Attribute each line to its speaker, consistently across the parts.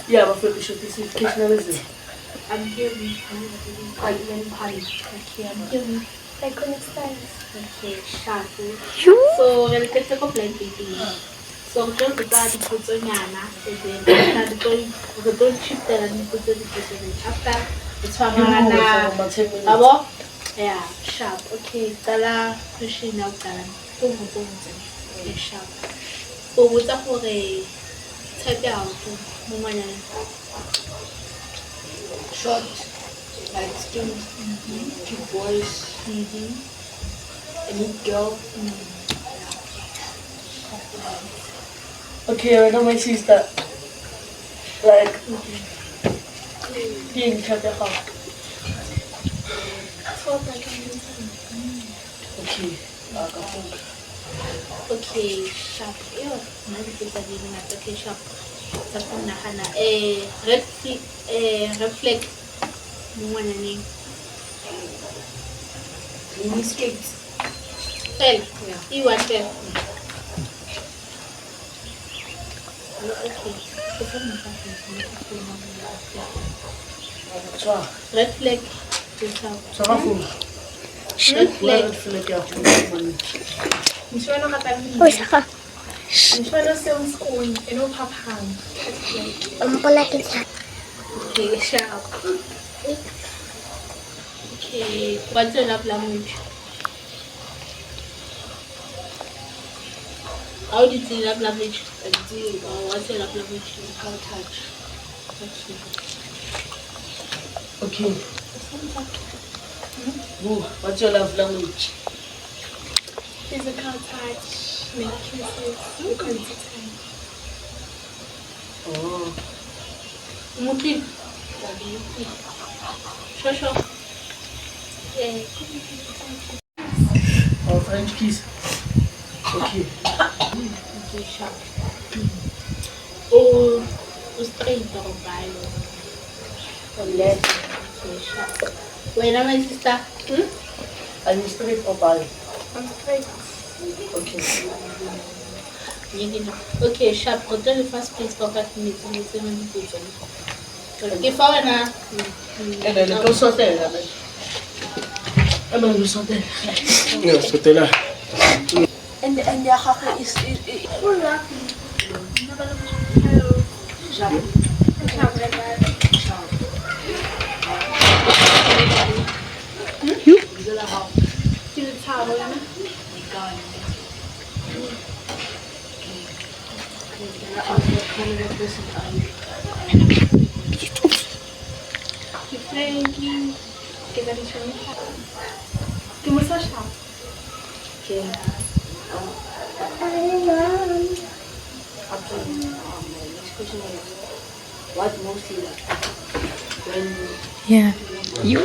Speaker 1: Yeah, but for sure, this is occasionalism.
Speaker 2: I'm hearing Pali. Okay, I'm hearing iconic styles. Okay, sharp. So re ke go blind dating. So re tlo tla dipotso nyana and then re tlo shiftela dipotso after the tshwarana. Abo? Yeah, sharp. Okay, tala question ya uqala. Go okay, sharp. O botsa gore type ya go mo ngwanyaneng.
Speaker 1: Short, light skin, cute voice, a neat girl. Okay, I know my sister. Like, being kept at home. Okay,
Speaker 2: okay, sharp. Yo, maybe it's a little okay, sharp. Tapos nahana reflect mo ngwanyaneng.
Speaker 1: mini skates.
Speaker 2: Fell.
Speaker 1: Yeah.
Speaker 2: Iwan fell. Okay.
Speaker 1: So,
Speaker 2: Red flag.
Speaker 1: sama food.
Speaker 2: Red flag.
Speaker 1: Flag ya
Speaker 2: Mshwana katani.
Speaker 3: Oi, saka.
Speaker 2: Mshwana sounds cool. Eno paphang.
Speaker 3: Mpola kita.
Speaker 2: Okay, sharp. Okay, what's your love language? How did you love language? What's your love language?
Speaker 1: How touch. Okay. Ooh, what's your love language?
Speaker 2: Physical touch, make kisses, quality time.
Speaker 1: Oh.
Speaker 2: Muti. Sure. Yeah.
Speaker 1: Oh, French kiss. Okay.
Speaker 2: Okay, sharp. Oh, straight or bio.
Speaker 1: Or left.
Speaker 2: Okay, sharp. When am I sister?
Speaker 1: Are you straight or bi?
Speaker 2: I'm straight.
Speaker 1: Okay.
Speaker 2: Okay, sharp. Control the first place for 5 minutes. Okay, for now.
Speaker 1: And then go sauter. I'm going to sauter. Yeah, sauter là. And the haka is.
Speaker 2: Hello. Till the towel, friendly. Che da diciamo. Che massage fa?
Speaker 1: Che what mostly when
Speaker 3: Yeah. You?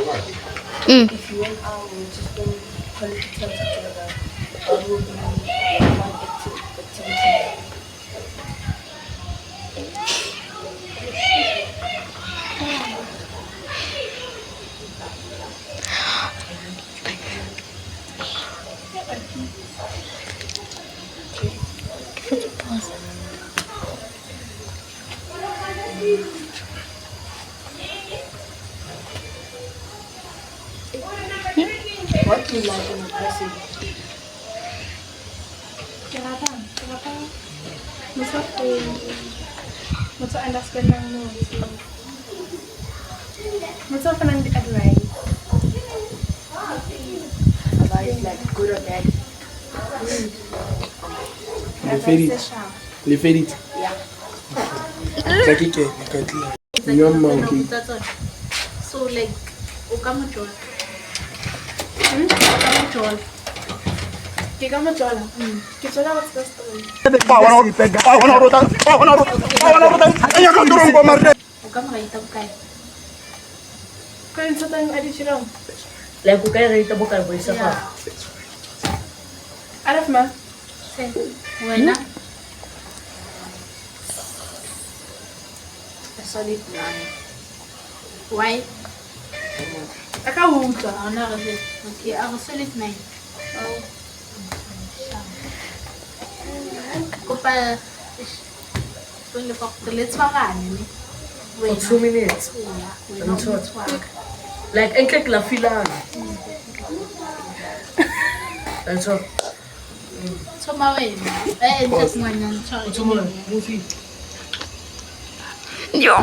Speaker 1: if you went out and just spend quality time together, what would be your fun activity? What do you like in a person?
Speaker 2: Kenapa? Masa anda sekarang mo? Masa ka nang advice?
Speaker 1: Advice like good or bad?
Speaker 4: Les félites.
Speaker 1: Yeah.
Speaker 4: Kakike, kakile. Nyama uki.
Speaker 2: So like, ukamujol. Ukamujol. Kichola what's the story? Ukamakaitag kay. Kaya sa tayong additional.
Speaker 1: Like kung kaya rito mo kayo isa pa.
Speaker 2: Araf ma? Buena.
Speaker 1: Solid na.
Speaker 2: Why? Akahuta. Ano kasi? Okay, ako sulit na yun. Oh. Ko pa let's magane ni.
Speaker 1: For 2 minutes.
Speaker 2: Wena
Speaker 1: Ngithola.
Speaker 2: umthwaka.
Speaker 1: Like enhle kulafilanga. Ayitho.
Speaker 2: Thoma wena. Enhle singanyana.
Speaker 1: Uthumela. Mufi.
Speaker 3: Yo.